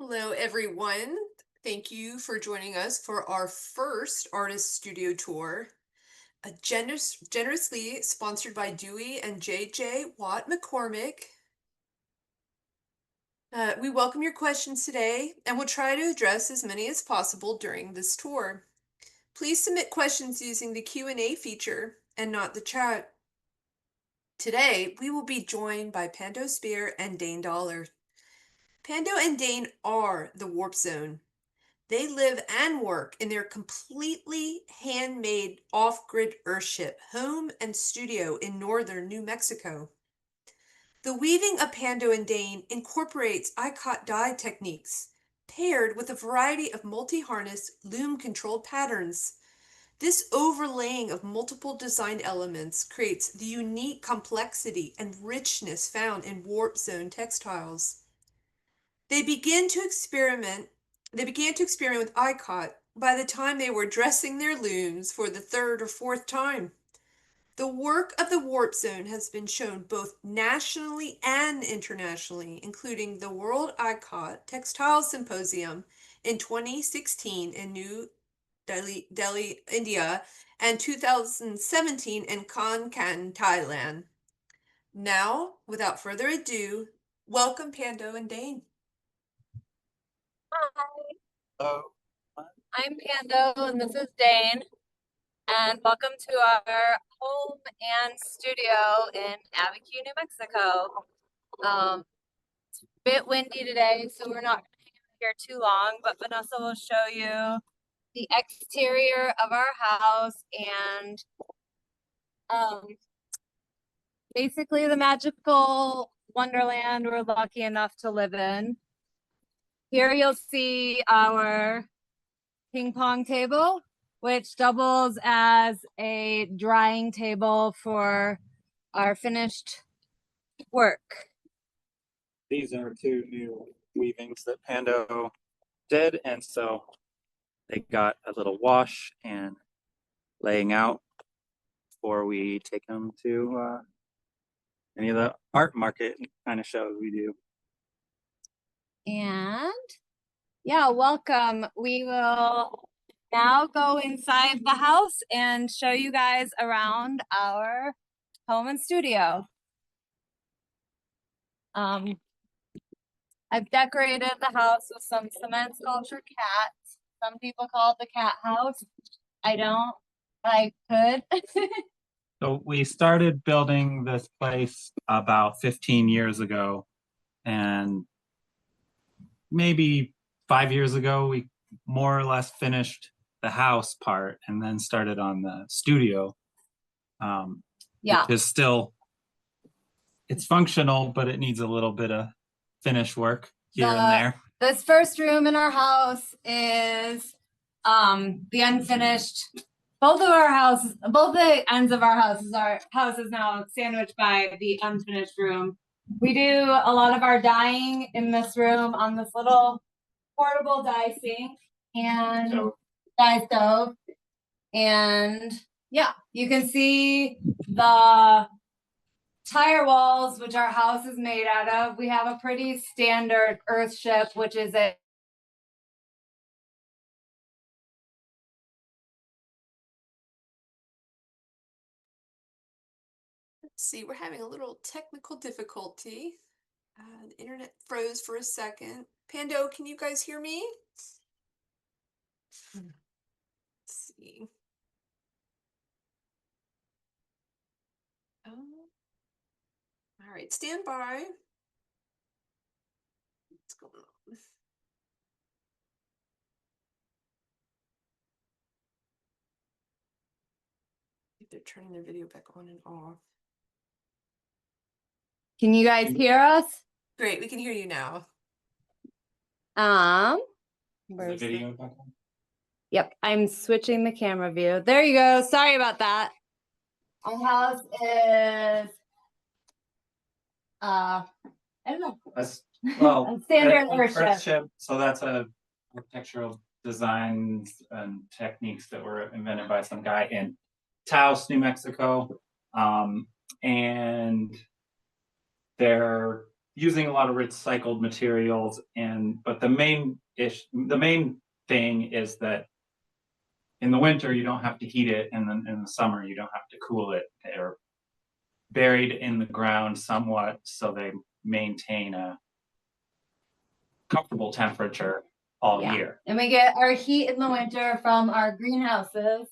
Hello, everyone. Thank you for joining us for our first artist studio tour, generously sponsored by Dewey and JJ Watt McCormick. We welcome your questions today and will try to address as many as possible during this tour. Please submit questions using the Q&A feature and not the chat. Today, we will be joined by Pando Speer and Dain Daller. Pando and Dain are the Warp Zone. They live and work in their completely handmade off-grid Earthship home and studio in northern New Mexico. The weaving of Pando and Dain incorporates ikat dye techniques, paired with a variety of multi-harness loom-controlled patterns. This overlaying of multiple design elements creates the unique complexity and richness found in warp zone textiles. They began to experiment with ikat by the time they were dressing their looms for the third or fourth time. The work of the Warp Zone has been shown both nationally and internationally, including the World Ikat Textile Symposium in 2016 in New Delhi, India, and 2017 in Khon Kaen, Thailand. Now, without further ado, welcome Pando and Dain. Hi, Hello. I'm Pando and this is Dain, and welcome to our home and studio in Abiquiu, New Mexico. It's a bit windy today, so we're not going to hang out here too long, but Vanessa will show you the exterior of our house and basically the magical wonderland we're lucky enough to live in. Here you'll see our ping pong table, which doubles as a drying table for our finished work. These are two new weavings that Pando did, and so they got a little wash and laying out before we take them to any of the art market kind of shows we do. And yeah, welcome. We will now go inside the house and show you guys around our home and studio. I've decorated the house with some cement sculpture cats. Some people call it the cat house. I don't. I could. So we started building this place about 15 years ago, and maybe 5 years ago we more or less finished the house part and then started on the studio. Yeah. Which is still, it's functional, but it needs a little bit of finish work here and there. This first room in our house is the unfinished. Both the ends of our house is now sandwiched by the unfinished room. We do a lot of our dyeing in this room on this little portable dye sink and dye stove. And yeah, you can see the tire walls, which our house is made out of. We have a pretty standard Earthship, which is a See, we're having a little technical difficulty. The internet froze for a second. Pando, can you guys hear me? Let's see. Oh. All right, stand by. What's going on? If they're turning their video back on and off. Can you guys hear us? Great, we can hear you now. Where's the video back on? Yep, I'm switching the camera view. There you go. Sorry about that. Our house is I don't know. Well, A standard Earthship. So that's a architectural designs and techniques that were invented by some guy in Taos, New Mexico. And they're using a lot of recycled materials, but the main thing is that in the winter you don't have to heat it, and then in the summer you don't have to cool it. They're buried in the ground somewhat, so they maintain a comfortable temperature all year. And we get our heat in the winter from our greenhouses,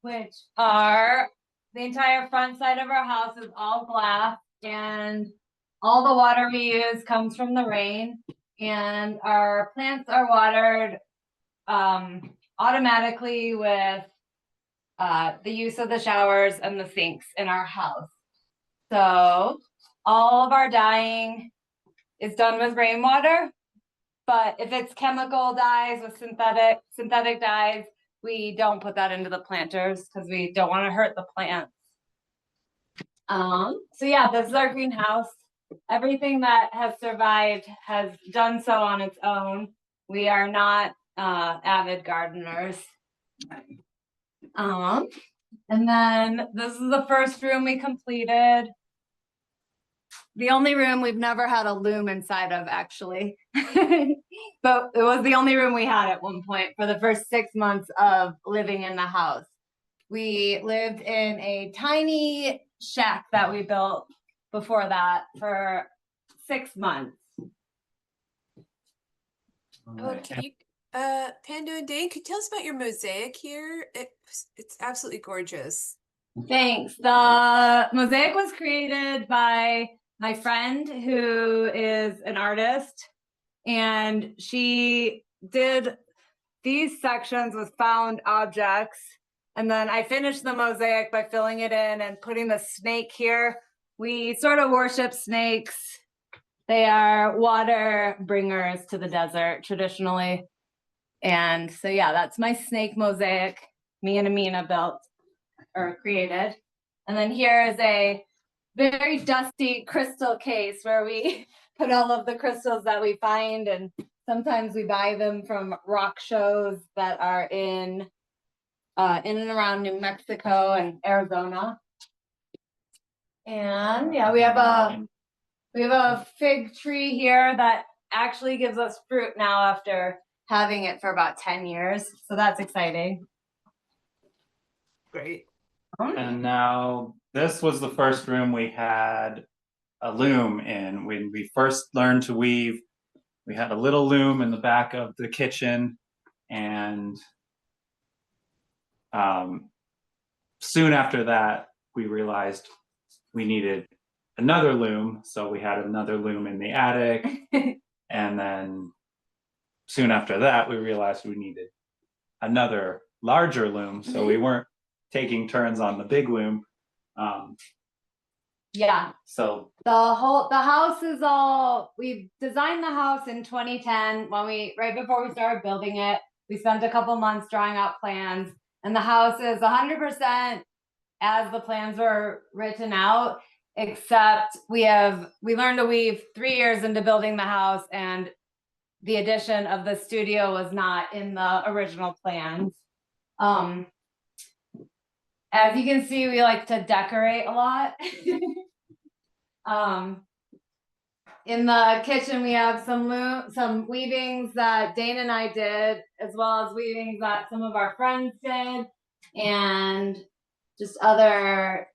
which are the entire front side of our house is all glass, and all the water we use comes from the rain, and our plants are watered automatically with the use of the showers and the sinks in our house. So all of our dyeing is done with rainwater, but if it's chemical dyes with synthetic dyes, we don't put that into the planters because we don't want to hurt the plants. So yeah, this is our greenhouse. Everything that has survived has done so on its own. We are not avid gardeners. And then this is the first room we completed. The only room we've never had a loom inside of, actually. But it was the only room we had at one point for the first 6 months of living in the house. We lived in a tiny shack that we built before that for 6 months. Oh, can you, Pando and Dain, could you tell us about your mosaic here? It's absolutely gorgeous. Thanks. The mosaic was created by my friend who is an artist, and she did these sections with found objects. And then I finished the mosaic by filling it in and putting the snake here. We sort of worship snakes. They are water bringers to the desert traditionally. And so, yeah, that's my snake mosaic me and Amina built or created. And then here is a very dusty crystal case where we put all of the crystals that we find, and sometimes we buy them from rock shows that are in and around New Mexico and Arizona. And yeah, we have a fig tree here that actually gives us fruit now after having it for about 10 years. So that's exciting. Great. And now this was the first room we had a loom in. When we first learned to weave, we had a little loom in the back of the kitchen, and soon after that, we realized we needed another loom. So we had another loom in the attic. And then soon after that, we realized we needed another larger loom. So we weren't taking turns on the big loom. Yeah. So the house is all, we designed the house in 2010 right before we started building it. We spent a couple months drawing out plans, and the house is 100% as the plans were written out, except we learned to weave 3 years into building the house, and the addition of the studio was not in the original plans. As you can see, we like to decorate a lot. In the kitchen, we have some weavings that Dain and I did, as well as weavings that some of our friends did, and just other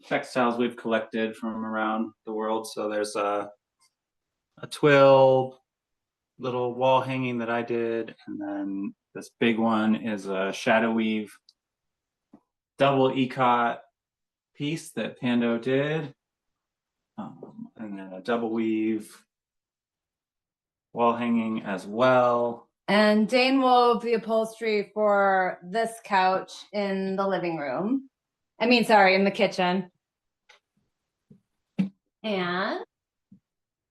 textiles we've collected from around the world. So there's a twill, little wall hanging that I did, and then this big one is a shadow weave double ikat piece that Pando did, and then a double weave wall hanging as well. And Dain wove the upholstery for this couch in the living room. In the kitchen. And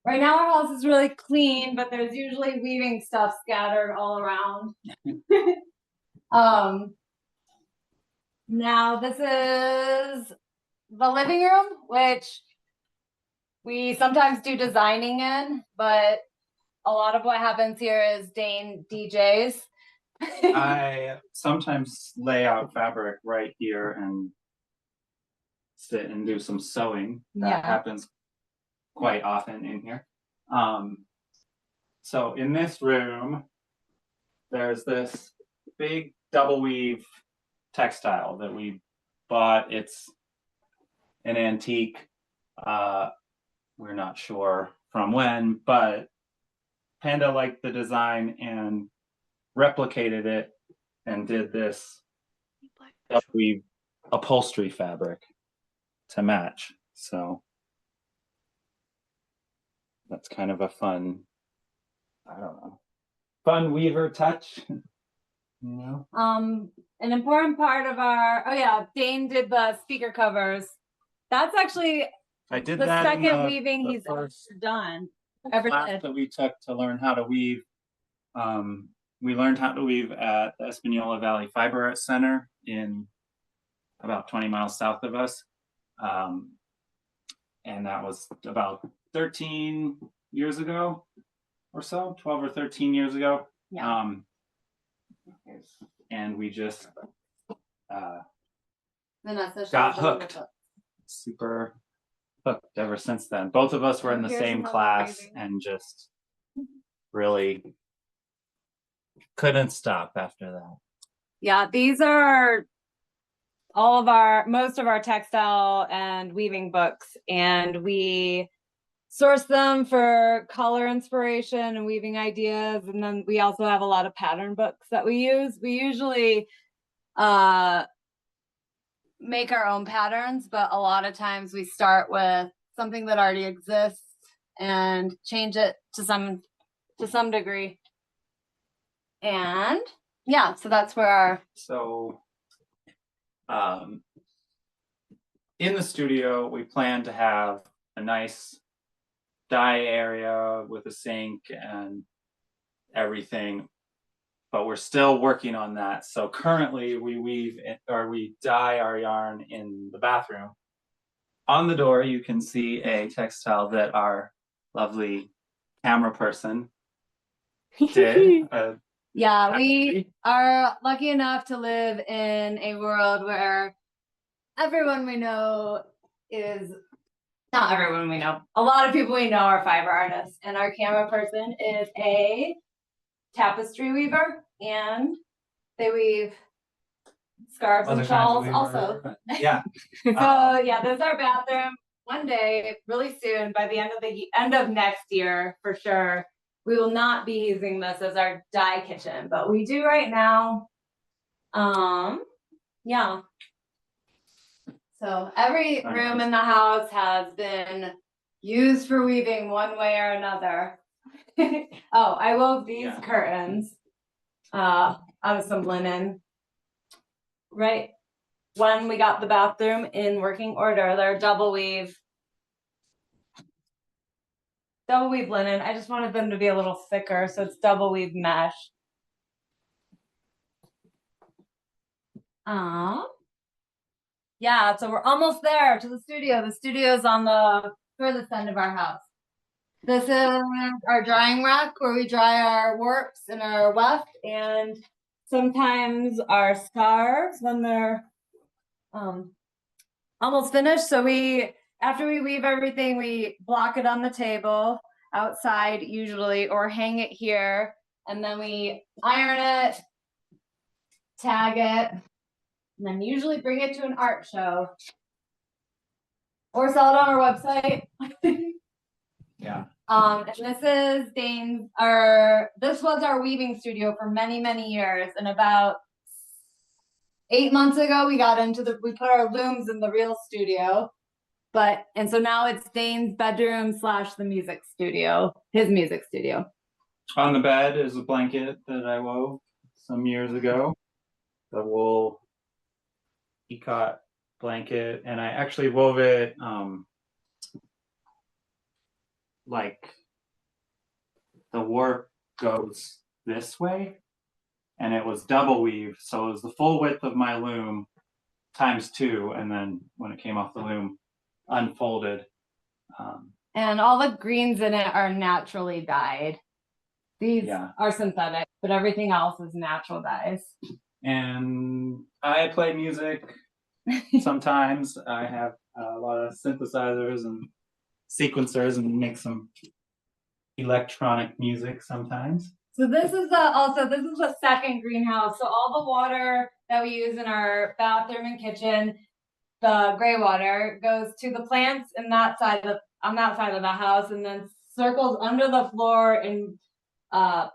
right now our house is really clean, but there's usually weaving stuff scattered all around. Now this is the living room, which we sometimes do designing in, but a lot of what happens here is Dain DJs. I sometimes lay out fabric right here and sit and do some sewing. That happens quite often in here. So in this room, there's this big double weave textile that we bought. It's an antique. We're not sure from when, but Pando liked the design and replicated it and did this double weave upholstery fabric to match. So that's kind of a fun, I don't know, fun weaver touch. You know? An important part of our, oh yeah, Dain did the speaker covers. That's actually I did the that second weaving he's first done. class that we took to learn how to weave. We learned how to weave at the Espanola Valley Fiber Arts Center in about 20 miles south of us. And that was about 13 years ago or so, 12 or 13 years ago. Yeah. And we just Vanessa got hooked, super hooked ever since then. Both of us were in the Here's same another class weaving. and just really couldn't stop after that. Yeah, these are most of our textile and weaving books, and we source them for color inspiration and weaving ideas. And then we also have a lot of pattern books that we use. We usually make our own patterns, but a lot of times we start with something that already exists and change it to some degree. And yeah, so that's where our in the studio we plan to have a nice dye area with a sink and everything, but we're still working on that. So currently we dye our yarn in the bathroom. On the door you can see a textile that our lovely camera person did. Yeah, we are lucky enough to live in a world where everyone we know is, not everyone we know, a lot of people we know are fiber artists, and our camera person is a tapestry weaver, and they weave scarves and shawls also. Yeah. So yeah, this is our bathroom. One day, really soon, by the end of next year, for sure, we will not be using this as our dye kitchen, but we do right now. Yeah. So every room in the house has been used for weaving one way or another. Oh, I wove these curtains out of some linen. Right when we got the bathroom in working order, they're double weave linen. I just wanted them to be a little thicker, so it's double weave mesh. Yeah, so we're almost there to the studio. The studio's on the furthest end of our house. This is our drying rack where we dry our warps and our weft, and sometimes our scarves when they're almost finished. So after we weave everything, we block it on the table outside usually, or hang it here, and then we iron it, tag it, and then usually bring it to an art show or sell it on our website. Yeah. And this is Dain's, this was our weaving studio for many, many years. And about 8 months ago, we put our looms in the real studio. And so now it's Dain's bedroom / the music studio, his music studio. On the bed is a blanket that I wove some years ago. The wool Ikat blanket, and I actually wove it like the warp goes this way, and it was double weave, so it was the full width of my loom times 2, and then when it came off the loom, unfolded. And all the greens in it are naturally dyed. These are synthetic, but everything else is natural dyes. And I play music sometimes. I have a lot of synthesizers and sequencers and make some electronic music sometimes. So this is the second greenhouse. So all the water that we use in our bathroom and kitchen, the gray water, goes to the plants in that side of on that side of the house, and then circles under the floor in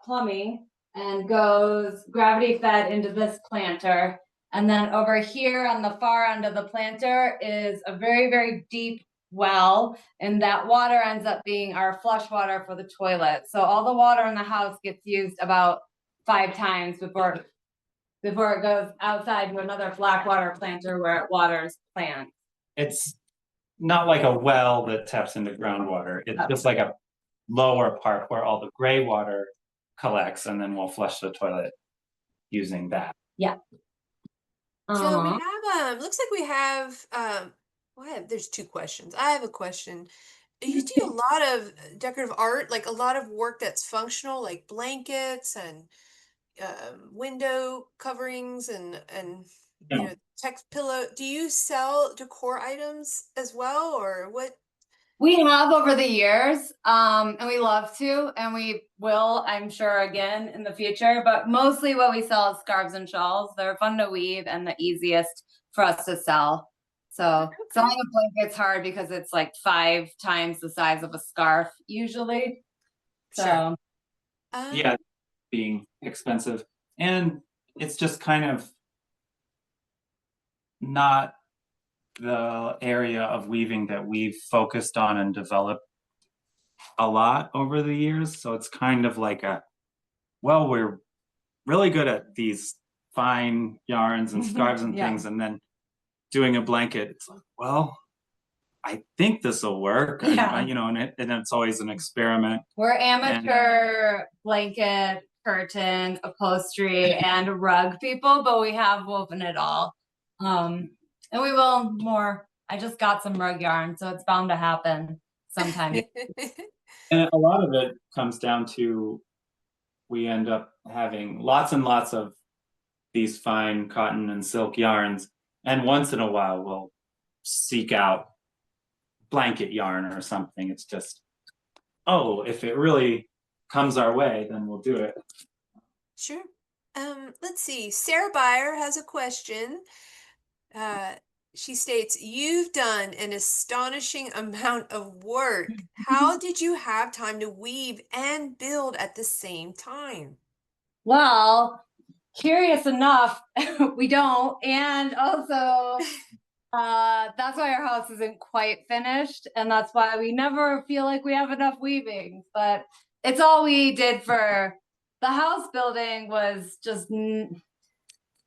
plumbing and goes gravity fed into this planter. And then over here on the far end of the planter is a very, very deep well, and that water ends up being our flush water for the toilet. So all the water in the house gets used about 5 times before it goes outside to another black water planter where it waters plants. It's not like a well that taps into groundwater. It's just like a lower part where all the gray water collects, and then we'll flush the toilet using that. Yeah. So we have, looks like we have, there's 2 questions. I have a question. You do a lot of decorative art, like a lot of work that's functional, like blankets and window coverings and you No. know, text pillow. Do you sell decor items as well, or what? We have over the years, and we love to, and we will, I'm sure, again in the future. But mostly what we sell is scarves and shawls. They're fun to weave and the easiest for us to sell. So selling a blanket's hard because it's like 5 times the size of a scarf usually. So Sure. Yeah, being expensive. And it's just kind of not the area of weaving that we've focused on and developed a lot over the years. So it's kind of like we're really good at these fine yarns and scarves and Yeah. things, and then doing a blanket, it's like, well, I think this will work. Yeah. And it's always an experiment. We're amateur blanket, curtain, upholstery, and rug people, but we have woven it all. And we will more. I just got some rug yarn, so it's bound to happen sometime. And a lot of it comes down to we end up having lots and lots of these fine cotton and silk yarns. And once in a while, we'll seek out blanket yarn or something. It's just, if it really comes our way, then we'll do it. Sure. Let's see. Sarah Byer has a question. She states, "You've done an astonishing amount of work. How did you have time to weave and build at the same time?" Well, curious enough, we don't. And also, that's why our house isn't quite finished. And that's why we never feel like we have enough weaving. But it's all we did for the house building was just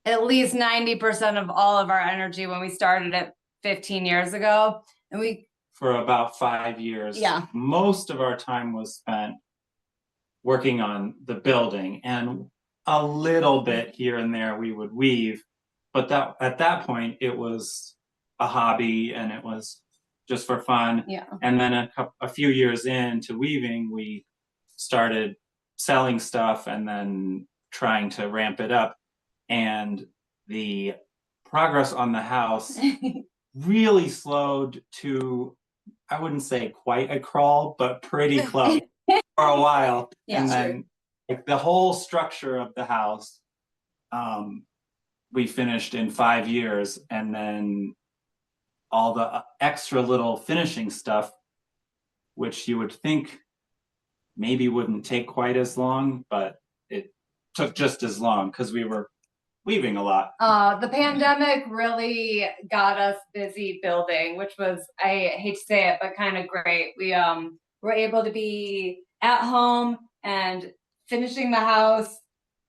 at least 90% of all of our energy when we started it 15 years ago. And we for about 5 years. Yeah. Most of our time was spent working on the building, and a little bit here and there we would weave, but at that point it was a hobby and it was just for fun. Yeah. And then a few years into weaving, we started selling stuff and then trying to ramp it up. And the progress on the house really slowed to, I wouldn't say quite a crawl, but pretty close for a while. Yeah, and sure. then like the whole structure of the house, we finished in 5 years, and then all the extra little finishing stuff, which you would think maybe wouldn't take quite as long, but it took just as long because we were weaving a lot. The pandemic really got us busy building, which was, I hate to say it, but kind of great. We were able to be at home and finishing the house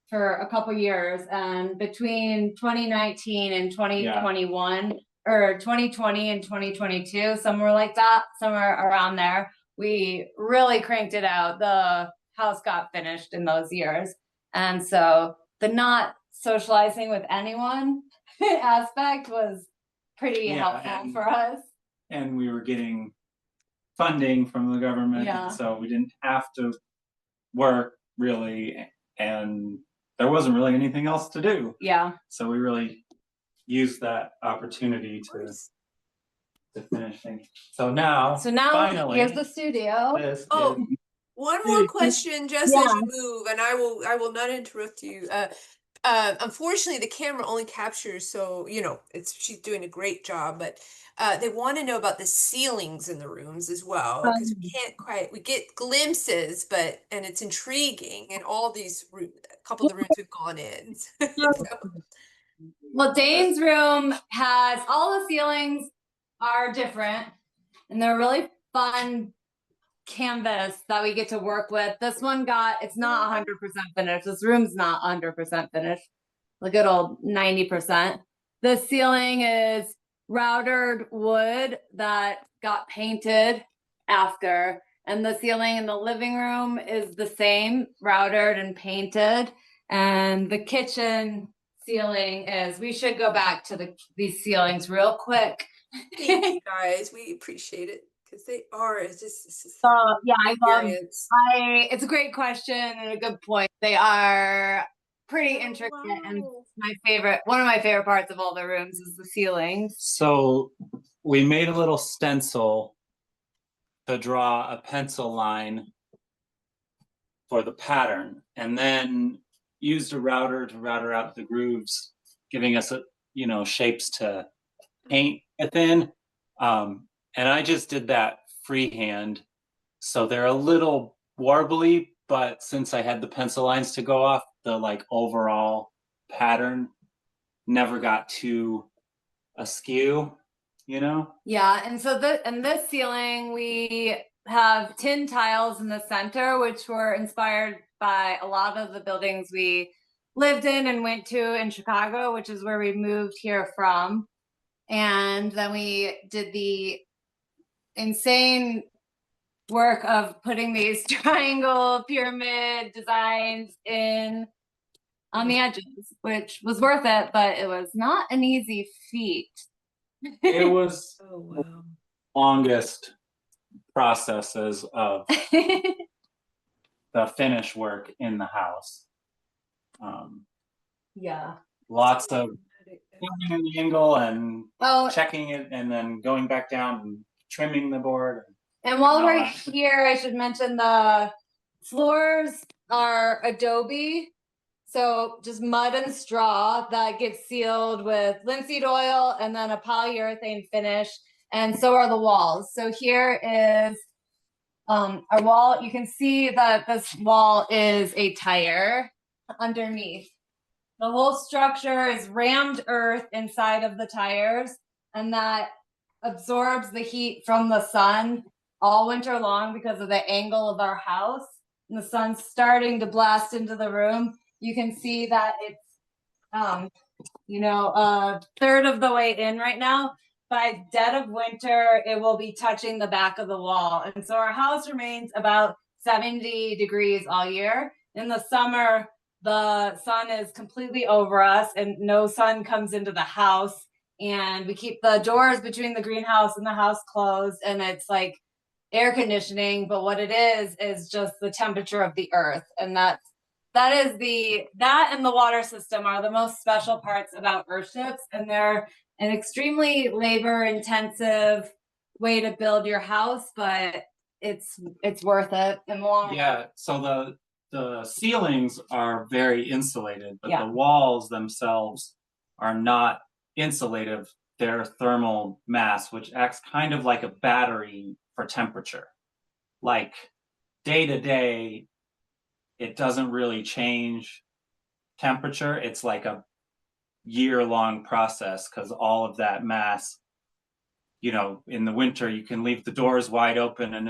for a couple years, and between 2019 and 2021, or 2020 and 2022, somewhere like that, somewhere around there, we really cranked it out. The house got finished in those years. And so the not socializing with anyone aspect was pretty helpful for us. And we were getting funding from the government, Yeah. and so we didn't have to work really, and there wasn't really anything else to do. Yeah. So we really used that opportunity to to finish things. So now, finally, here's the studio. this Oh, is one more question just Yeah. as you move, and I will not interrupt you. Unfortunately, the camera only captures, so you know, she's doing a great job, but they want to know about the ceilings in the rooms as well, because we get glimpses, and it's intriguing in all these a couple of the rooms we've gone in. So, Well, Dane's room has all the ceilings are different, and they're really fun canvas that we get to work with. This one it's not 100% finished. This room's not 100% finished. A good old 90%. The ceiling is routered wood that got painted after, and the ceiling in the living room is the same, routered and painted. And the kitchen ceiling is, we should go back to these ceilings real quick. thank you guys, we appreciate it because they are. It's just Yeah, experience. it's a great question and a good point. They are pretty intricate, and one of my favorite parts of all the rooms is the ceilings. So we made a little stencil to draw a pencil line for the pattern, and then used a router to router out the grooves, giving us shapes to paint within. And I just did that freehand, so they're a little warbly, but since I had the pencil lines to go off, the overall pattern never got too askew, Yeah, and so this ceiling, we have tin tiles in the center, which were inspired by a lot of the buildings we lived in and went to in Chicago, which is where we moved here from. And then we did the insane work of putting these triangle pyramid designs in on the edges, which was worth it, but it was not an easy feat. It was Oh wow. longest processes of the finish work in the house. Yeah. Lots of finding the angle and checking it, and then going back down and trimming the board. And while we're here, I should mention the floors are adobe. So just mud and straw that gets sealed with linseed oil and then a polyurethane finish. And so are the walls. So here is our wall. You can see that this wall is a tire underneath. The whole structure is rammed earth inside of the tires, and that absorbs the heat from the sun all winter long because of the angle of our house. And the sun's starting to blast into the room. You can see that it's a third of the way in right now. By dead of winter, it will be touching the back of the wall. And so our house remains about 70 degrees all year. In the summer, the sun is completely over us and no sun comes into the house. And we keep the doors between the greenhouse and the house closed, and it's like air conditioning, but what it is just the temperature of the earth. And that and the water system are the most special parts about Earthships, and they're an extremely labor intensive way to build your house, but it's worth it in the long run. Yeah, so the ceilings are very insulated, but Yeah. the walls themselves are not insulative. They're thermal mass, which acts kind of like a battery for temperature. Like day to day, it doesn't really change temperature. It's like a year-long process because all of that mass, in the winter you can leave the doors wide open and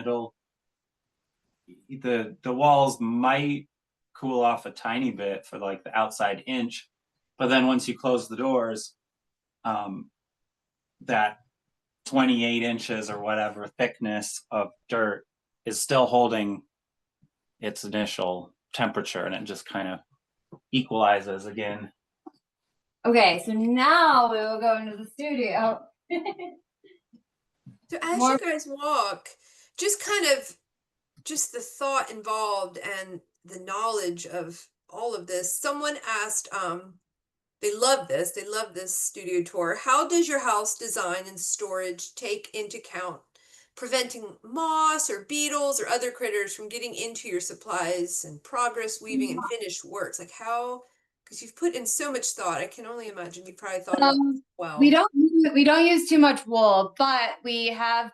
the walls might cool off a tiny bit for like the outside inch, but then once you close the doors, that 28 inches or whatever thickness of dirt is still holding its initial temperature, and it just kind of equalizes again. Okay, so now we will go into the studio. So as you guys walk, just the thought involved and the knowledge of all of this. Someone asked, They love this. They love this studio tour. How does your house design and storage take into account preventing moss or beetles or other critters from getting into your supplies and progress weaving and finished works? Like how, because you've put in so much thought. I can only imagine you probably thought about this. We Wow. don't use too much wool, but we have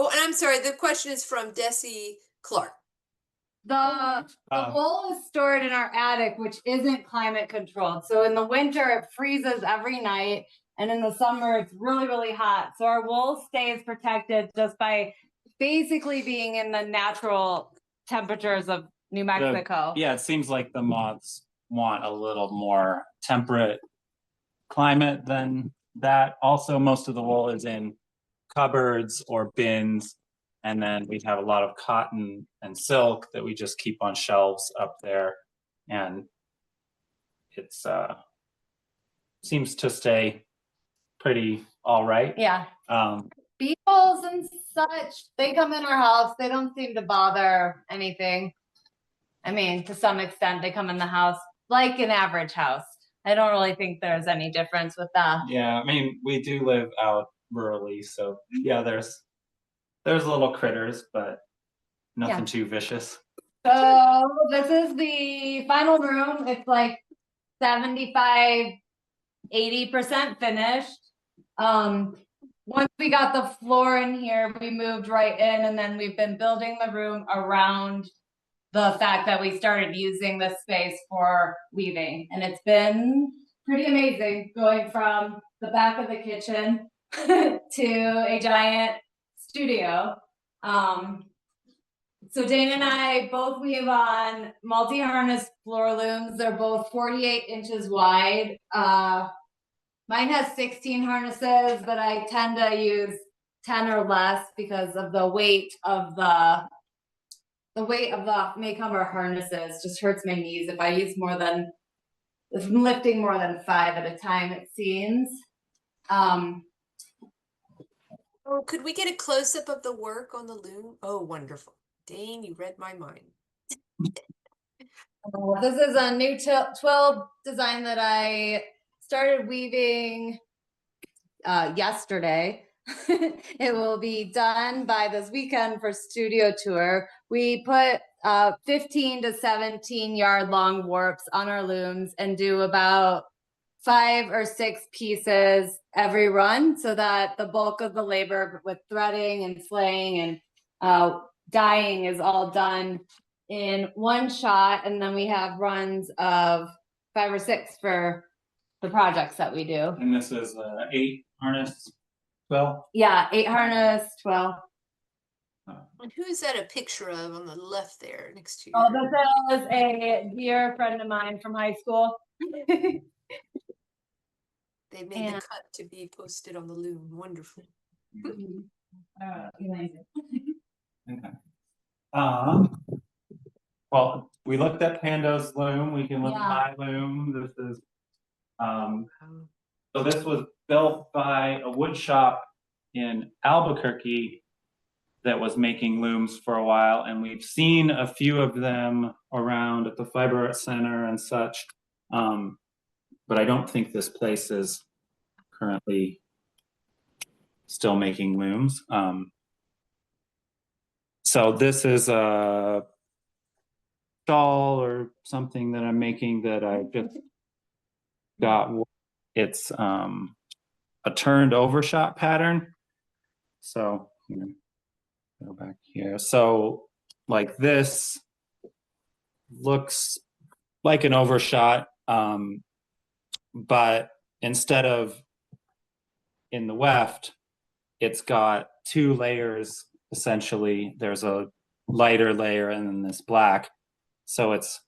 Oh, and I'm sorry, the question is from Desi Clark. the wool is stored in our attic, which isn't climate controlled. So in the winter it freezes every night, and in the summer it's really, really hot. So our wool stays protected just by basically being in the natural temperatures of New Mexico. Yeah, it seems like the moths want a little more temperate climate than that. Also, most of the wool is in cupboards or bins, and then we have a lot of cotton and silk that we just keep on shelves up there, and it's seems to stay pretty all right. Yeah. Beetles and such, they come in our house. They don't seem to bother anything. I mean, to some extent, they come in the house like an average house. I don't really think there's any difference with that. Yeah, I mean, we do live out rurally, so yeah, there's little critters, but nothing too vicious. So this is the final room. It's like 75, 80% finished. Once we got the floor in here, we moved right in, and then we've been building the room around the fact that we started using this space for weaving, and it's been pretty amazing going from the back of the kitchen to a giant studio. So Dain and I both weave on multi-harness floor looms. They're both 48 inches wide. Mine has 16 harnesses, but I tend to use 10 or less because of the weight of the Maycomer harnesses just hurts my knees if I'm lifting more than 5 at a time, it seems. Oh, could we get a close-up of the work on the loom? Oh, wonderful. Dain, you read my mind. This is a new twill design that I started weaving yesterday. It will be done by this weekend for studio tour. We put 15 to 17 yard long warps on our looms and do about 5 or 6 pieces every run, so that the bulk of the labor with threading and slaying and dyeing is all done in one shot. And then we have runs of 5 or 6 for the projects that we do. And this is 8 harness 12? Yeah, 8 harness 12. And who is that a picture of on the left there next to you? Oh, this is a dear friend of mine from high school. They made the cut to be posted on the loom. Wonderful. Amazing. Okay. Well, we looked at Pando's loom. We can look at my loom. This is so this was built by a wood shop in Albuquerque that was making looms for a while, and we've seen a few of them around at the Fiber Arts Center and such. But I don't think this place is currently still making looms. So this is a shawl or something that I'm making that I just got. It's a turned overshot pattern. So go back here. So like this looks like an overshot, but instead of in the weft, it's got 2 layers essentially. There's a lighter layer and then this black. So it's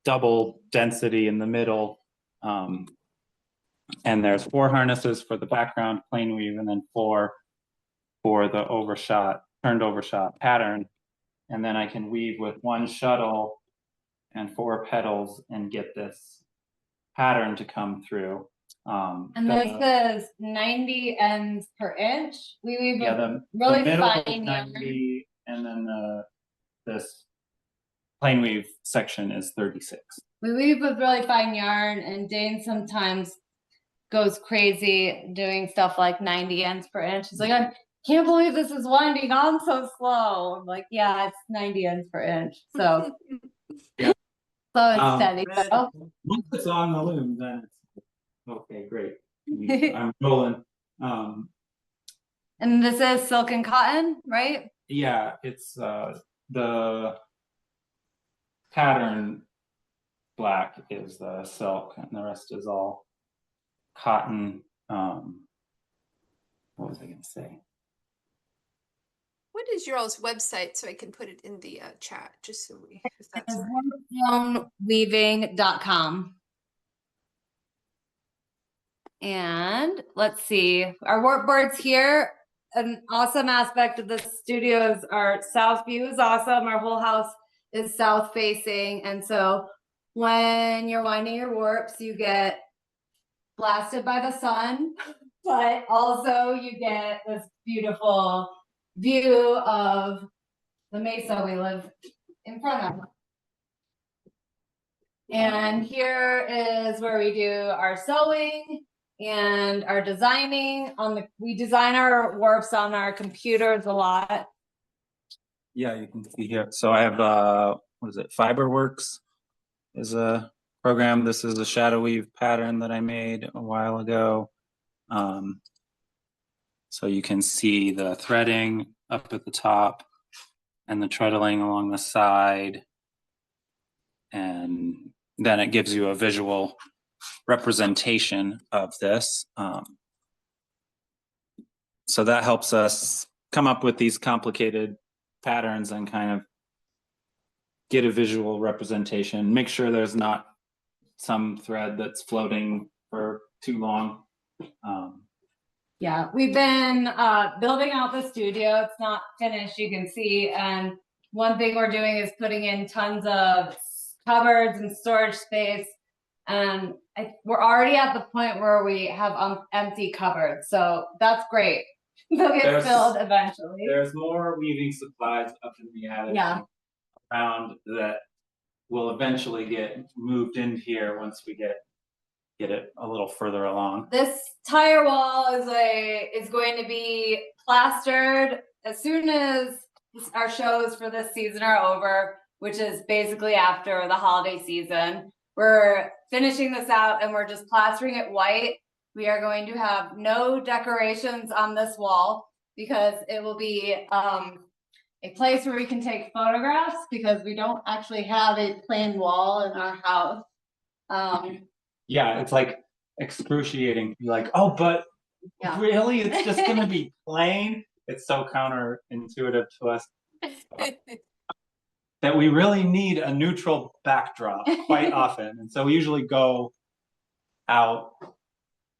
double density in the middle. And there's 4 harnesses for the background plain weave and then 4 for the overshot, turned overshot pattern. And then I can weave with 1 shuttle and 4 petals and get this pattern to come through. And this is 90 ends per inch. We weave the really middle fine is 90, and then this plain weave section is 36. We weave with really fine yarn, and Dain sometimes goes crazy doing stuff like 90 ends per inch. He's like, I can't believe this is winding on so slow. I'm like, yeah, it's 90 ends per inch. So, Yeah. so it's steady. So. Once it's on the loom, then it's okay, great. I'm rolling. And this is silk and cotton, right? Yeah, it's the pattern black is the silk, and the rest is all cotton. What was I gonna say? What is your all's website so I can put it in the chat, just so we, if that's Weaving.com. And let's see, our work boards here. An awesome aspect of the studio is our south view is awesome. Our whole house is south facing, and so when you're winding your warps, you get blasted by the sun, but also you get this beautiful view of the mesa we live in front of. And here is where we do our sewing and our designing we design our warps on our computers a lot. Yeah, you can see here. So I have what is it? Fiberworks is a program. This is a shadow weave pattern that I made a while ago. So you can see the threading up at the top and the treadling along the side. And then it gives you a visual representation of this. So that helps us come up with these complicated patterns and kind of get a visual representation. Make sure there's not some thread that's floating for too long. Yeah, we've been building out the studio. It's not finished, you can see. And one thing we're doing is putting in tons of cupboards and storage space. And we're already at the point where we have empty cupboards. So that's great. They'll get filled eventually. There's more weaving supplies up in the attic around that will eventually get moved in here once we get it a little further along. This tire wall is going to be plastered as soon as our shows for this season are over, which is basically after the holiday season. We're finishing this out and we're just plastering it white. We are going to have no decorations on this wall because it will be a place where we can take photographs, because we don't actually have a plain wall in our house. Yeah, it's like excruciating to be like, oh, but really, it's just gonna be plain. It's so counterintuitive to us that we really need a neutral backdrop quite often. And so we usually go out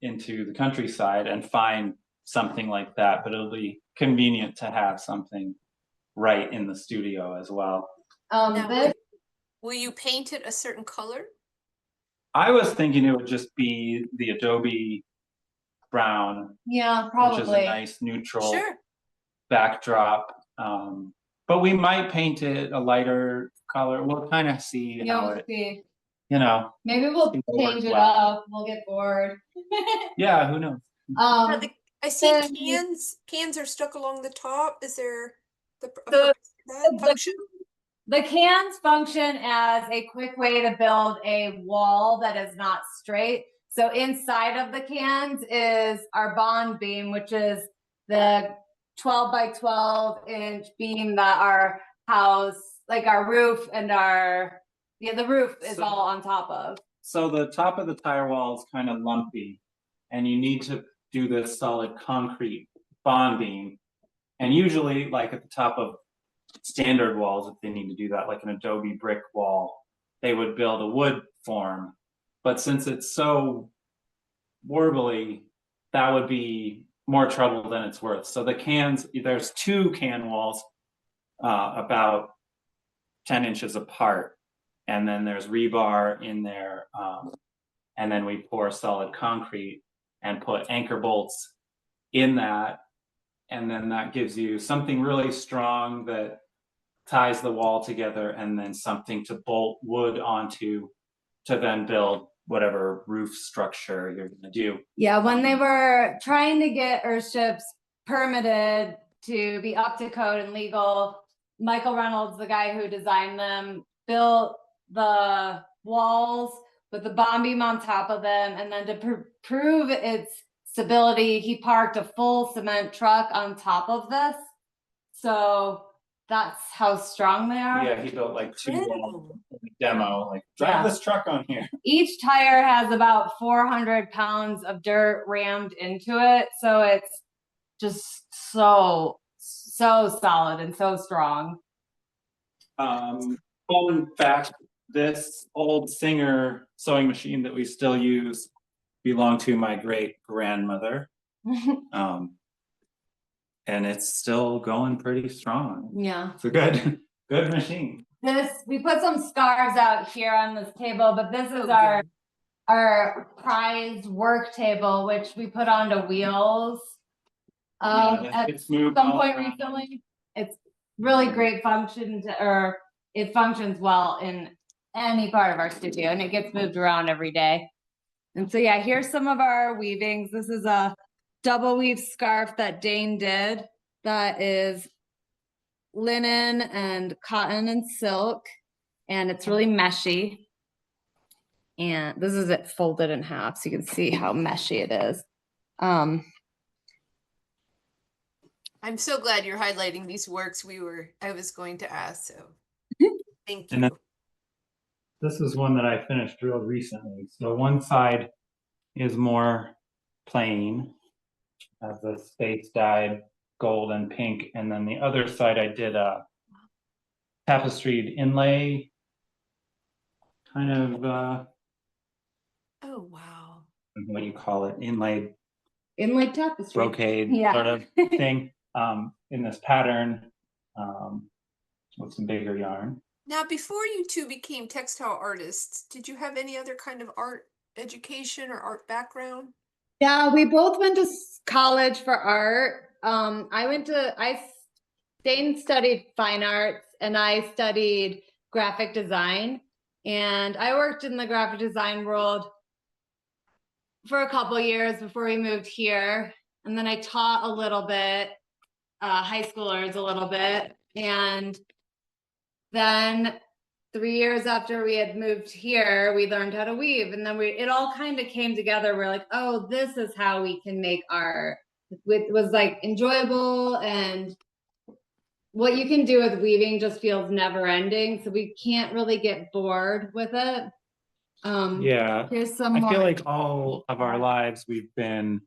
into the countryside and find something like that, but it'll be convenient to have something right in the studio as well. Will you paint it a certain color? I was thinking it would just be the Adobe brown. Yeah, probably. Which is a nice neutral backdrop. But we might paint it a lighter color. We'll kind of see how it, you know. Maybe we'll change it up. We'll get bored. Yeah, who knows? I see cans are stuck along the top. Is there the function? The cans function as a quick way to build a wall that is not straight. So inside of the cans is our bond beam, which is the 12 by 12 inch beam that our house, like our roof and the roof is all on top of. So the top of the tire wall is kind of lumpy, and you need to do this solid concrete bond beam. And usually, like at the top of standard walls, if they need to do that, like an Adobe brick wall, they would build a wood form. But since it's so warbly, that would be more trouble than it's worth. So the cans, there's two can walls about 10 inches apart, and then there's rebar in there, and then we pour solid concrete and put anchor bolts in that, and then that gives you something really strong that ties the wall together, and then something to bolt wood onto to then build whatever roof structure you're gonna do. Yeah, when they were trying to get Earthships permitted to be up to code and legal, Michael Reynolds, the guy who designed them, built the walls with the bomb beam on top of them, and then to prove its stability, he parked a full cement truck on top of this. So that's how strong they are. Yeah, he built like 2 walls Incredible. demo, like drive this truck on here. Each tire has about 400 pounds of dirt rammed into it, so it's just so solid and so strong. Fun fact, this old Singer sewing machine that we still use belonged to my great grandmother. And it's still going pretty strong. Yeah. It's a good machine. We put some scarves out here on this table, but this is Oh, our prized work table, which we put onto wheels. At It's moved some all point around. recently. It's really great function or it functions well in any part of our studio, and it gets moved around every day. And so yeah, here's some of our weavings. This is a double weave scarf that Dain did that is linen and cotton and silk, and it's really meshy. And this is it folded in half, so you can see how meshy it is. I'm so glad you're highlighting these works I was going to ask, so thank And then- you. This is one that I finished real recently. So one side is more plain, has the space dyed gold and pink, and then the other side I did a tapestried inlay kind of Oh, wow. what do you call it? Inlaid In like tapestry. brocade Yeah. sort of thing in this pattern with some bigger yarn. Now, before you two became textile artists, did you have any other kind of art education or art background? Yeah, we both went to college for art. Dain studied fine arts and I studied graphic design. And I worked in the graphic design world for a couple years before we moved here. And then I taught a little bit, high schoolers a little bit. And then 3 years after we had moved here, we learned how to weave. And then it all kind of came together. We're like, oh, this is how we can make art. It was like enjoyable, and what you can do with weaving just feels never ending. So we can't really get bored with it. Yeah, Here's some I more. feel like all of our lives we've been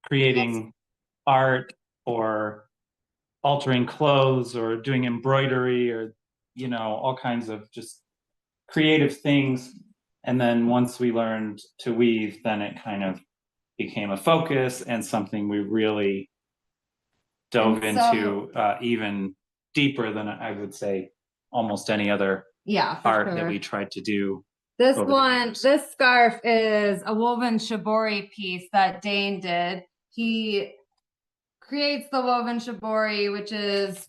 creating art or altering clothes or doing embroidery or, you know, all kinds of just creative things. And then once we learned to weave, then it kind of became a focus and something we really dove And so- into even deeper than I would say almost any other Yeah, for art sure. that we tried to do. This over the one, years. this scarf is a woven shibori piece that Dain did. He creates the woven shibori, which is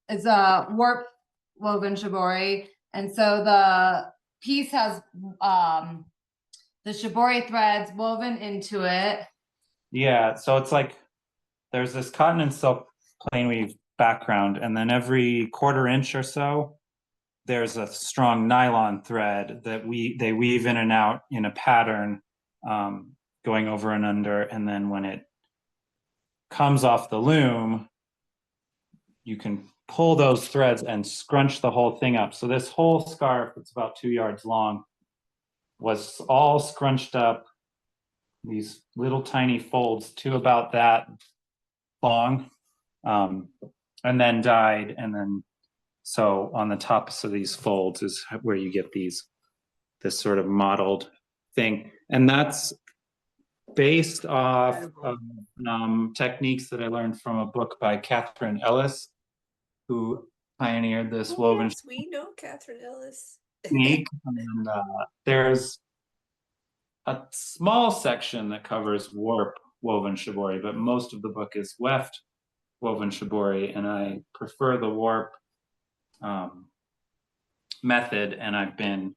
a warp woven shibori. And so the piece has the shibori threads woven into it. Yeah, so it's like there's this cotton and silk plain weave background, and then every 1/4 inch or so, there's a strong nylon thread that they weave in and out in a pattern, going over and under, and then when it comes off the loom, you can pull those threads and scrunch the whole thing up. So this whole scarf, it's about 2 yards long, was all scrunched up, these little tiny folds to about that long, and then dyed, and then so on the tops of these folds is where you get this sort of modeled thing, and that's based off of techniques that I learned from a book by Catherine Ellis, who pioneered this Oh, woven yes, we know Catherine Ellis. technique. And there's a small section that covers warp woven shibori, but most of the book is weft woven shibori, and I prefer the warp method, and I've been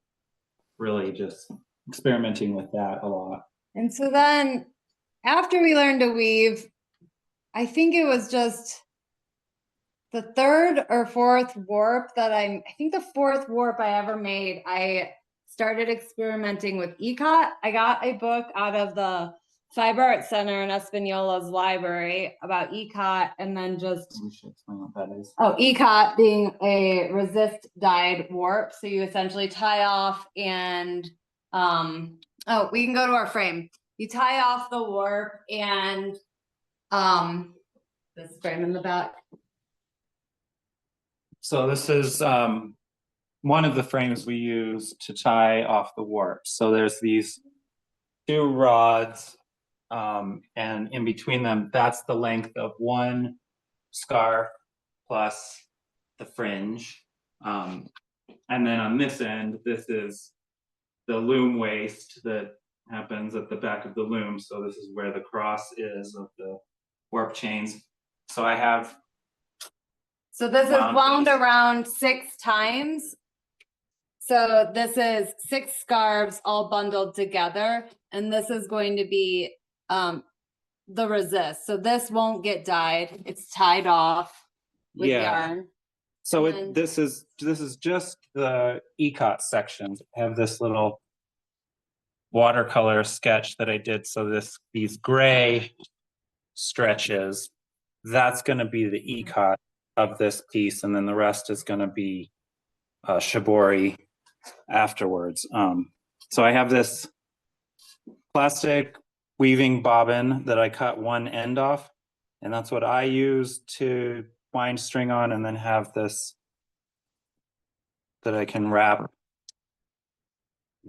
really just experimenting with that a lot. And so then after we learned to weave, I think it was just the third or fourth warp that I think the fourth warp I ever made, I started experimenting with ikat. I got a book out of the Fiber Arts Center in Espanoola's library about ikat, and then just We should explain what that is. oh, ikat being a resist dyed warp. So you essentially tie off and oh, we can go to our frame. You tie off the warp and this frame in the back. So this is one of the frames we use to tie off the warp. So there's these two rods, and in between them, that's the length of one scarf plus the fringe. And then on this end, this is the loom waist that happens at the back of the loom. So this is where the cross is of the warp chains. So I have. So this is wound around 6 times. So this is 6 scarves all bundled together, and this is going to be the resist. So this won't get dyed. It's tied off with yarn. So And this is just the ikat section. I have this little watercolor sketch that I did. So these gray stretches, that's going to be the ikat of this piece, and then the rest is going to be shibori afterwards. So I have this plastic weaving bobbin that I cut one end off, and that's what I use to wind string on, and then have this that I can wrap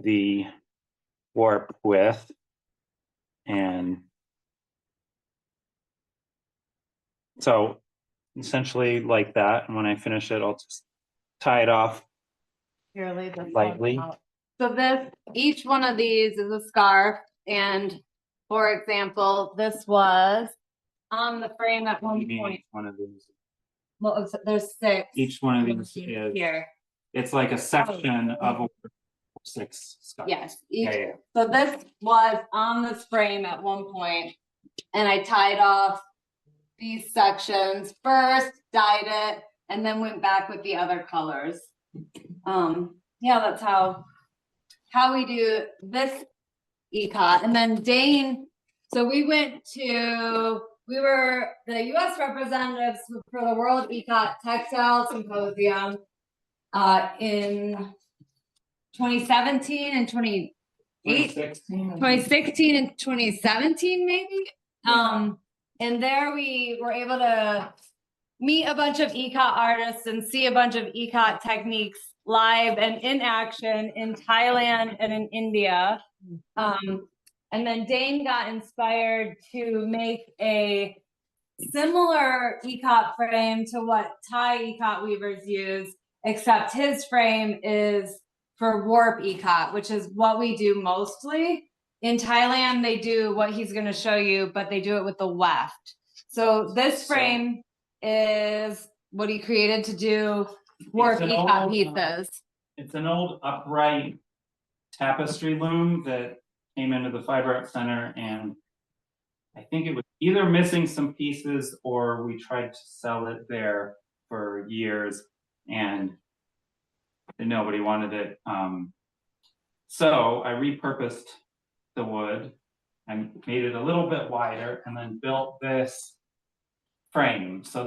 the warp with. And so essentially like that, and when I finish it, I'll just tie it off Here, leave this lightly. out. So each one of these is a scarf, and for example, this was on the frame at one point. One of these. Well, there's 6. Each one of these is here. It's like a section of a 6 scarf. Yes. Yeah. So this was on this frame at one point, and I tied off these sections first, dyed it, and then went back with the other colors. Yeah, that's how we do this ikat. And then Dain, so we were the US representatives for the World Ikat Textile Symposium in 2017 and 2016 and 2017 maybe. And there we were able to meet a bunch of ikat artists and see a bunch of ikat techniques live and in action in Thailand and in India. And then Dain got inspired to make a similar ikat frame to what Thai ikat weavers use, except his frame is for warp ikat, which is what we do mostly. In Thailand, they do what he's going to show you, but they do it with the weft. So this frame is what he created to do warp ikat pieces. It's an old upright tapestry loom that came into the Fiber Arts Center, and I think it was either missing some pieces or we tried to sell it there for years and nobody wanted it. So I repurposed the wood and made it a little bit wider, and then built this frame. So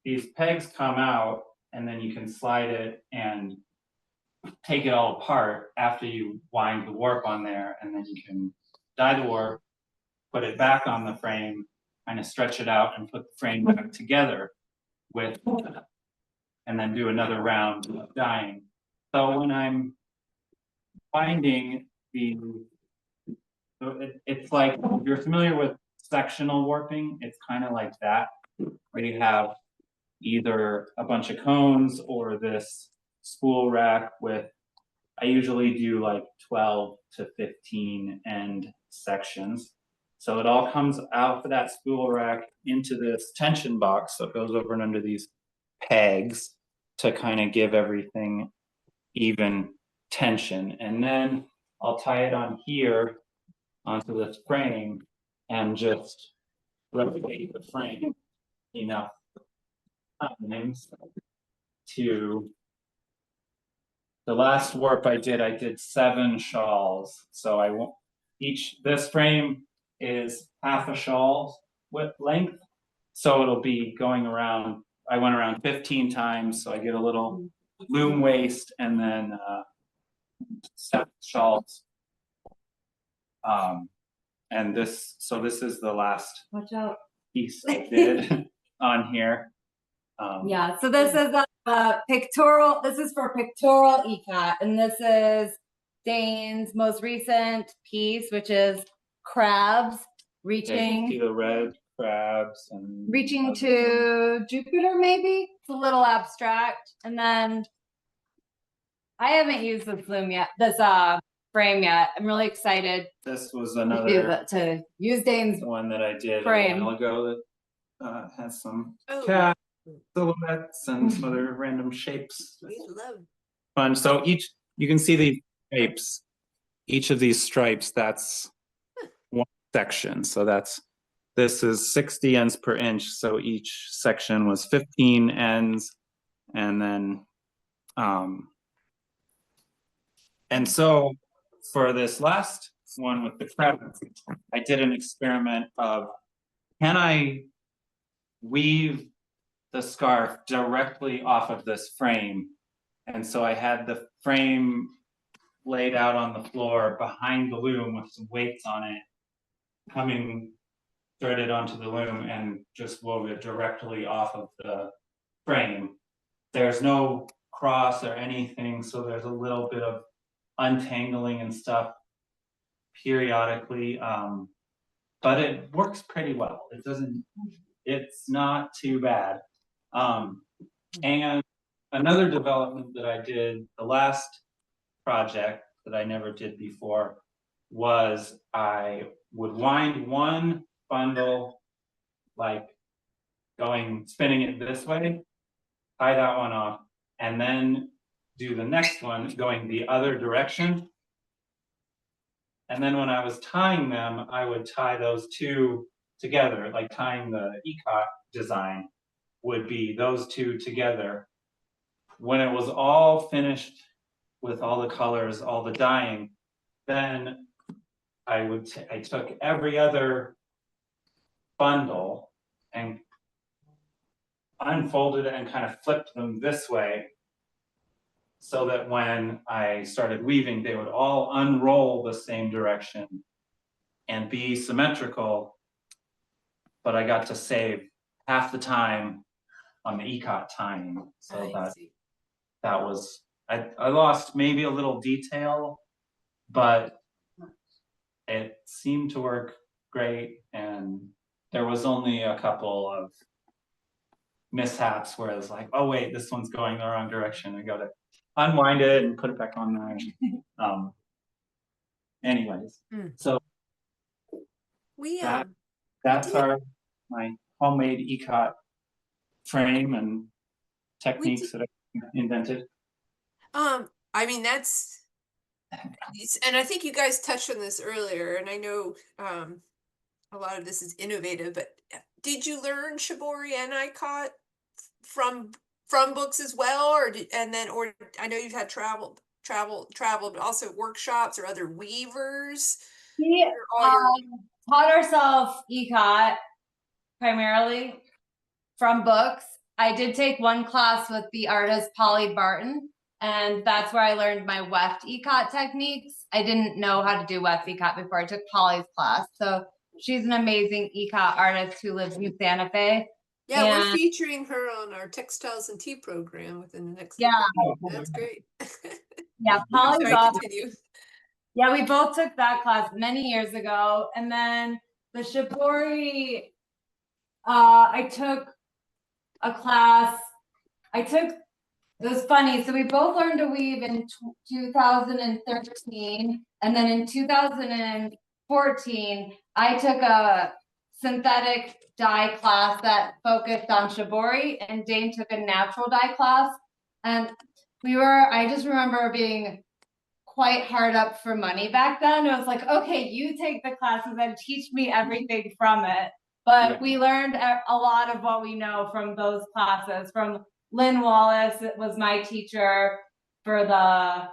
these pegs come out, and then you can slide it and take it all apart after you wind the warp on there, and then you can dye the warp, put it back on the frame, kind of stretch it out and put the frame back together with, and then do another round of dyeing. So when I'm winding it's like, if you're familiar with sectional warping, it's kind of like that, where you have either a bunch of cones or this spool rack with, I usually do like 12 to 15 end sections. So it all comes out of that spool rack into this tension box. So it goes over and under these pegs to kind of give everything even tension, and then I'll tie it on here onto this frame and just rotate the frame enough times to the last warp I did 7 shawls. So I won't this frame is half a shawl width length. So it'll be going around, I went around 15 times, so I get a little loom waist and then 7 shawls. And this is the last Watch out. piece I did on here. Yeah, so this is a pictorial, this is for pictorial ikat, and this is Dain's most recent piece, which is crabs You can see reaching the red crabs and to Jupiter, maybe? It's a little abstract. And then I haven't used this loom yet, this frame yet. I'm really excited this was to another to use Dain's one that I did frame. a while ago that has some Oh, cat silhouettes and some other random shapes. we love. Fun. So you can see the shapes. Each of these stripes, that's one section. So this is 60 ends per inch. So each section was 15 ends, and then and so for this last one with the crab, I did an experiment of, can I weave the scarf directly off of this frame? And so I had the frame laid out on the floor behind the loom with some weights on it, coming threaded onto the loom, and just wove it directly off of the frame. There's no cross or anything, so there's a little bit of untangling and stuff periodically, but it works pretty well. It's not too bad. And another development that I did, the last project that I never did before, was I would wind one bundle, like spinning it this way, tie that one off, and then do the next one going the other direction. And then when I was tying them, I would tie those two together, like tying the ikat design would be those two together. When it was all finished with all the colors, all the dyeing, then I took every other bundle and unfolded it and kind of flipped them this way, so that when I started weaving, they would all unroll the same direction and be symmetrical, but I got to save half the time on the ikat tying. So that was, I lost maybe a little detail, but it seemed to work great, and there was only a couple of mishaps where it was like, oh wait, this one's going the wrong direction. I gotta unwind it and put it back on there. Anyways, so that's my homemade ikat frame and techniques that I invented. I mean, and I think you guys touched on this earlier, and I know a lot of this is innovative, but did you learn shibori and ikat from books as well, or I know you've had traveled, but also workshops or other weavers? We taught ourselves ikat primarily from books. I did take one class with the artist Polly Barton, and that's where I learned my weft ikat techniques. I didn't know how to do weft ikat before I took Polly's class. So she's an amazing ikat artist who lives in Santa Fe. Yeah, we're featuring her on our Textiles and Tea program within the next. That's great. Yeah, Polly's awesome. Continue. Yeah, we both took that class many years ago, and then the shibori, I took a class. It was funny. So we both learned to weave in 2013, and then in 2014, I took a synthetic dye class that focused on shibori, and Dain took a natural dye class. And I just remember being quite hard up for money back then. It was like, okay, you take the classes and teach me everything from it. But Yeah. we learned a lot of what we know from those classes. From Lynn Wallace, it was my teacher for the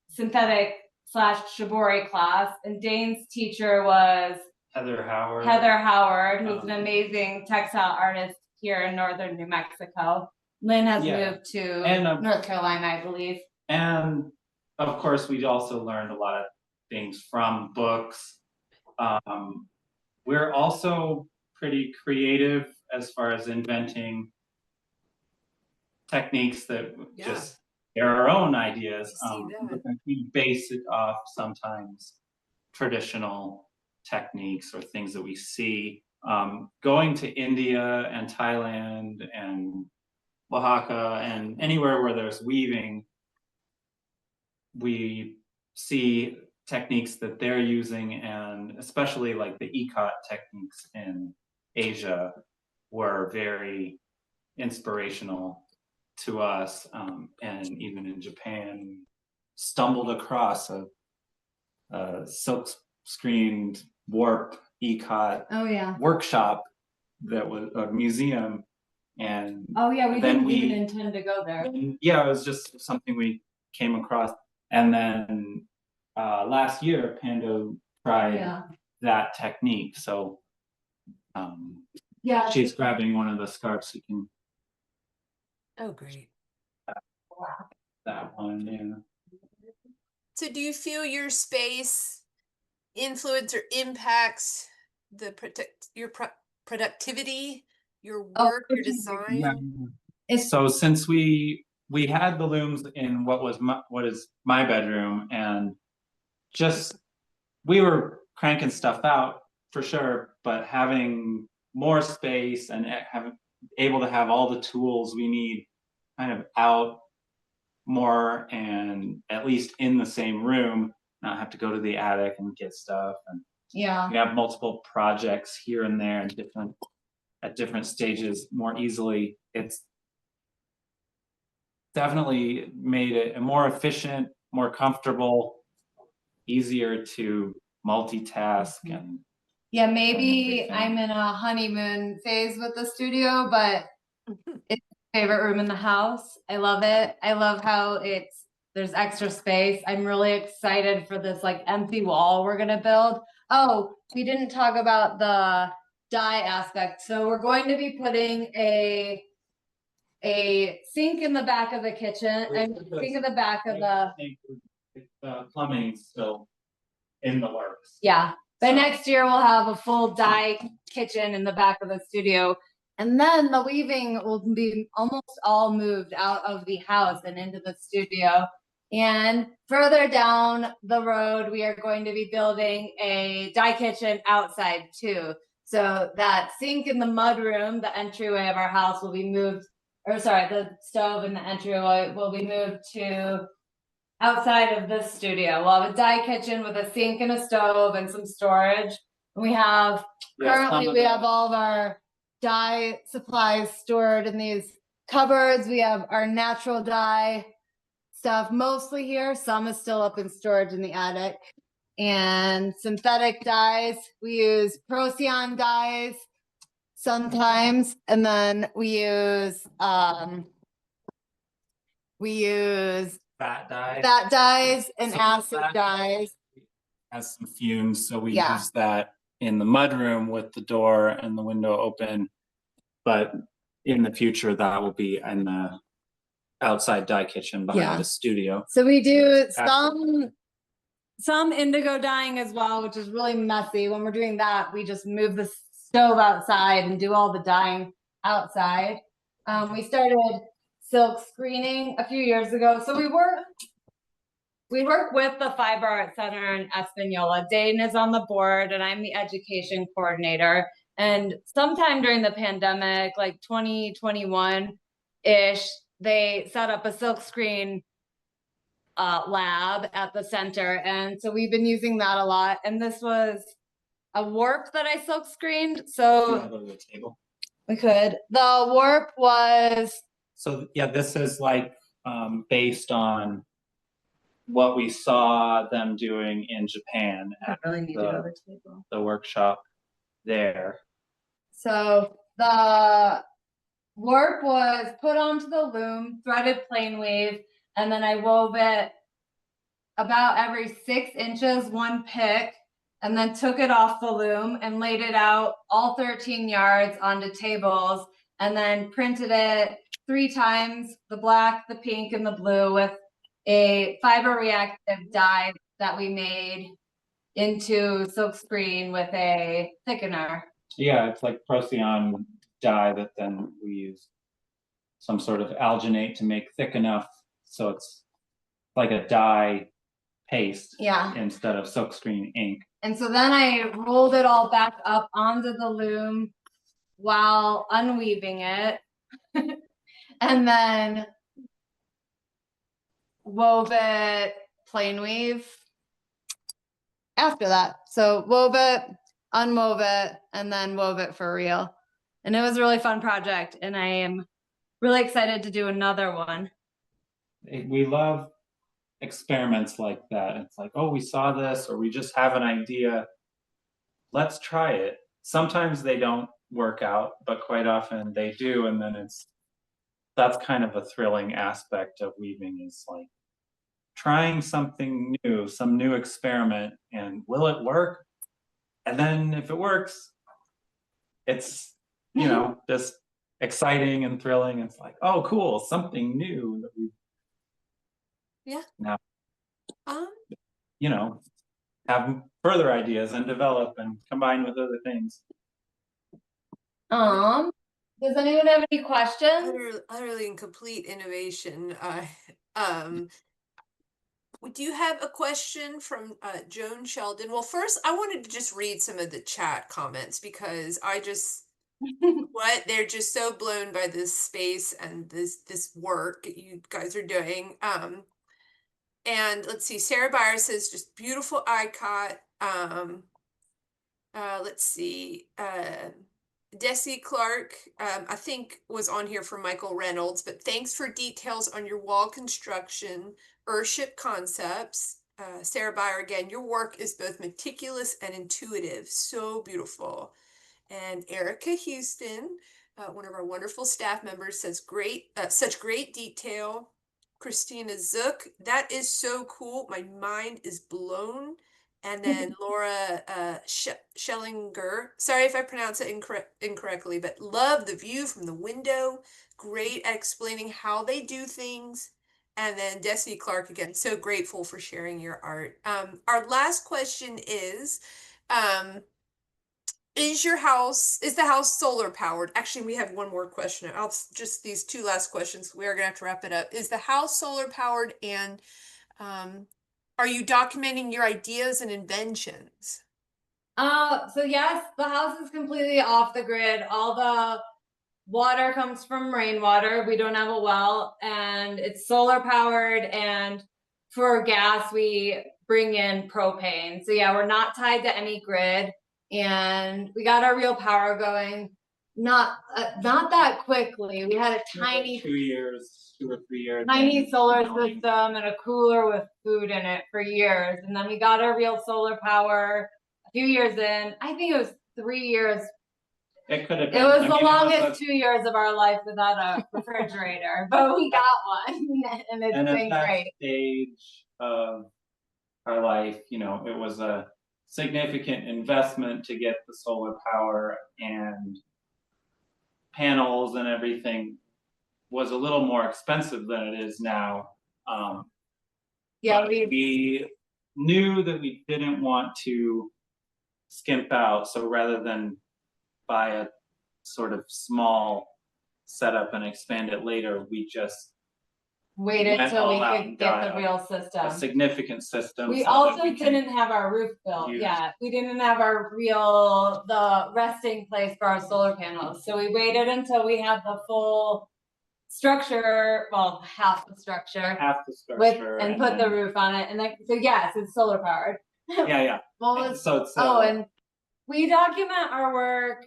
synthetic / shibori class, and Dain's teacher was Heather Howard. Heather Howard, who's an amazing textile artist here in northern New Mexico. Lynn has moved to North Carolina, I believe. And of course, we also learned a lot of things from books. We're also pretty creative as far as inventing techniques that just they're our own ideas. We base it off sometimes traditional techniques or things that we see. Going to India and Thailand and Oaxaca and anywhere where there's weaving, we see techniques that they're using, and especially like the Ikat techniques in Asia were very inspirational to us. And even in Japan, stumbled across a silk screened warp Ikat workshop that was a museum. And we didn't even intend to go there. It was just something we came across. And then last year, Pando tried that technique. So she's grabbing one of the scarves. You can. Oh, great. That one, So do you feel your space influence or impacts the your productivity, your work, your design? So since we had the looms in what is my bedroom, and just we were cranking stuff out for sure, but having more space and able to have all the tools we need kind of out more, and at least in the same room, not have to go to the attic and get stuff. And we have multiple projects here and there and at different stages more easily. It's definitely made it a more efficient, more comfortable, easier to multitask. And maybe I'm in a honeymoon phase with the studio, but it's my favorite room in the house. I love it. I love how there's extra space. I'm really excited for this like empty wall we're gonna build. Oh, we didn't talk about the dye aspect. So we're going to be putting a sink in the back of the kitchen and sink in the back of the plumbing's still in the works. But next year we'll have a full dye kitchen in the back of the studio. And then the weaving will be almost all moved out of the house and into the studio. And further down the road, we are going to be building a dye kitchen outside too. So that sink in the mudroom, the entryway of our house, will be moved, the stove in the entryway will be moved to outside of this studio. We'll have a dye kitchen with a sink and a stove and some storage. We have currently we have all of our dye supplies stored in these cupboards. We have our natural dye stuff mostly here. Some is still up in storage in the attic. And synthetic dyes, we use Procyon dyes sometimes, and then we use fat dyes and acid dyes. Has some fumes, so we use that in the mudroom with the door and the window open. But in the future, that will be in the outside dye kitchen behind the studio. So we do some indigo dyeing as well, which is really messy. When we're doing that, we just move the stove outside and do all the dyeing outside. We started silk screening a few years ago. So we work with the Fiber Art Center in Espanola. Dain is on the board and I'm the education coordinator. And sometime during the pandemic, like 2021-ish, they set up a silk screen lab at the center. And so we've been using that a lot. And this was a warp that I silk screened. So we could. The warp was. So yeah, this is like based on what we saw them doing in Japan at really need the- to go to the table. the workshop there. So the work was put onto the loom, threaded plain weave, and then I wove it about every 6 inches, one pick, and then took it off the loom and laid it out all 13 yards onto tables, and then printed it 3 times, the black, the pink, and the blue, with a fiber reactive dye that we made into silkscreen with a thickener. Yeah, it's like Procyon dye that then we use some sort of alginate to make thick enough so it's like a dye paste Yeah. instead of silkscreen ink. And so then I rolled it all back up onto the loom while unweaving it. And then wove it plain weave after that. So wove it, unwove it, and then wove it for real. And it was a really fun project, and I am really excited to do another one. We love experiments like that. It's like, oh, we saw this, or we just have an idea. Let's try it. Sometimes they don't work out, but quite often they do, and then that's kind of a thrilling aspect of weaving, is like trying something new, some new experiment, and will it work? And then if it works, it's, you know, just exciting and thrilling. It's like, oh, cool, something new that we now, you know, have further ideas and develop and combine with other things. Does anyone have any questions? Utterly and complete innovation. Do you have a question from Joan Sheldon? Well, first, I wanted to just read some of the chat comments because I just they're just so blown by this space and this work you guys are doing. And let's see, Sarah Byer says just beautiful ikat. Let's see, Desi Clark, I think was on here for Michael Reynolds, but thanks for details on your wall construction, Earthship concepts. Sarah Byer again, your work is both meticulous and intuitive, so beautiful. And Erica Houston, one of our wonderful staff members, says such great detail. Christina Zook, that is so cool. My mind is blown. And then Laura Schellinger, sorry if I pronounce it incorrectly, but love the view from the window. Great at explaining how they do things. And then Desi Clark again, so grateful for sharing your art. Our last question is the house solar powered? Actually, we have one more question. Just these 2 last questions. We are gonna have to wrap it up. Is the house solar powered, and are you documenting your ideas and inventions? So yes, the house is completely off the grid. All the water comes from rainwater. We don't have a well, and it's solar powered, and for gas we bring in propane. So yeah, we're not tied to any grid, and we got our real power going not that quickly. We had a tiny 2 or 3 years. tiny solar system and a cooler with food in it for years, and then we got our real solar power a few years in. I think it was 3 years. It could have been. It was the longest 2 years of our life without a refrigerator, but we got one, and it's been at great. that stage of our life, you know, it was a significant investment to get the solar power, and panels and everything was a little more expensive than it is now. Yeah, but we knew that we didn't want to skimp out, so rather than buy a sort of small setup and expand it later, we just waited went till we all out could and get got the real system. a significant system. We so that also we can didn't have our roof built use. yet. We didn't have the resting place for our solar panels. So we waited until we had the full structure, well, half the structure, and put the roof on it. And then, so yes, it's solar powered. Yeah. Well, So and we document our work,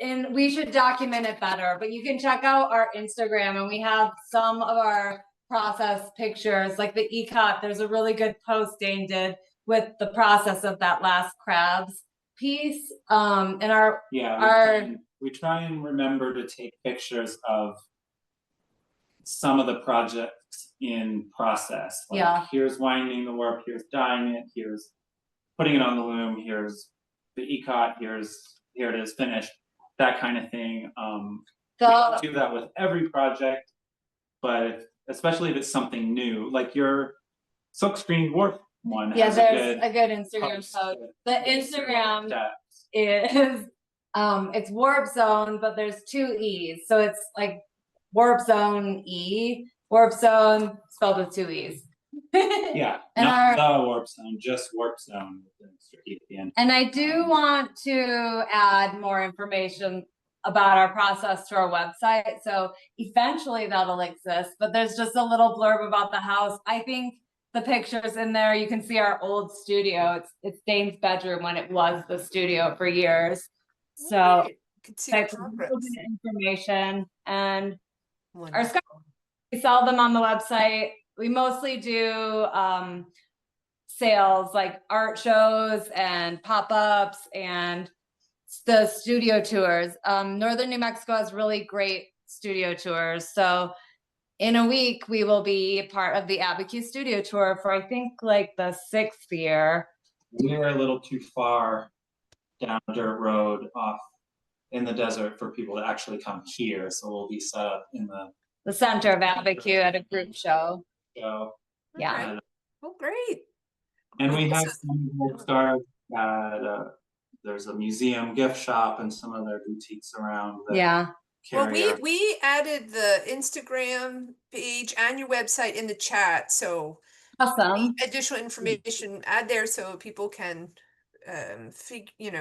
and we should document it better, but you can check out our Instagram, and we have some of our process pictures, like the Ikat. There's a really good post Dain did with the process of that last crabs piece. And we try and remember to take pictures of some of the projects in process. Like, yeah, here's winding the warp, here's dyeing it, here's putting it on the loom, here's the Ikat, here it is finished, that kind of thing. We don't do that with every project, but especially if it's something new, like your silk screen warp one. Yeah, has there's a good Instagram post. The Instagram is it's warp zone, but there's 2 E's, so it's like warp zone E, warp zone spelled with 2 E's. Yeah, and not the warp zone, just warp zone with an extra E at the end. And I do want to add more information about our process to our website, so eventually that'll exist, but there's just a little blurb about the house. I think the pictures in there, you can see our old studio. It's Dain's bedroom when it was the studio for years. So that's a little bit of information. And our scarves, we sell them on the website. We mostly do sales like art shows and pop-ups and the studio tours. Northern New Mexico has really great studio tours. So in a week, we will be part of the Abiquiu studio tour for, I think, like the 6th year. We were a little too far down dirt road off in the desert for people to actually come here. So we'll be set up in the center of Abiquiu at a group show. So, yeah. Oh, great. And we have some gold stars there's a museum gift shop and some other boutiques around. Yeah. Well, we added the Instagram page and your website in the chat, so awesome. Additional information add there so people can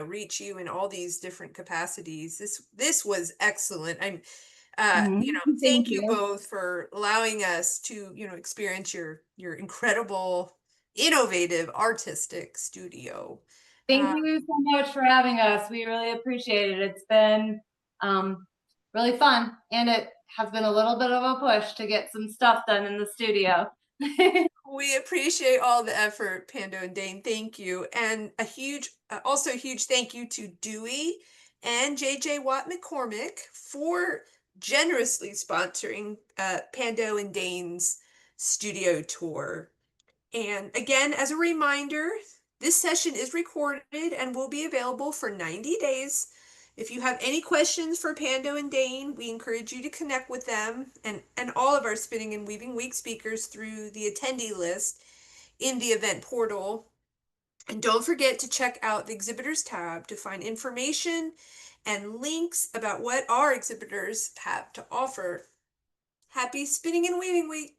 reach you in all these different capacities. This was excellent. I'm thank you both for allowing us to experience your incredible, innovative, artistic studio. Thank you so much for having us. We really appreciate it. It's been really fun, and it has been a little bit of a push to get some stuff done in the studio. We appreciate all the effort, Pando and Dain. Thank you. And also a huge thank you to Dewey and JJ Watt McCormick for generously sponsoring Pando and Dain's studio tour. And again, as a reminder, this session is recorded and will be available for 90 days. If you have any questions for Pando and Dain, we encourage you to connect with them and all of our Spinning and Weaving Week speakers through the attendee list in the event portal. And don't forget to check out the exhibitors tab to find information and links about what our exhibitors have to offer. Happy Spinning and Weaving Week!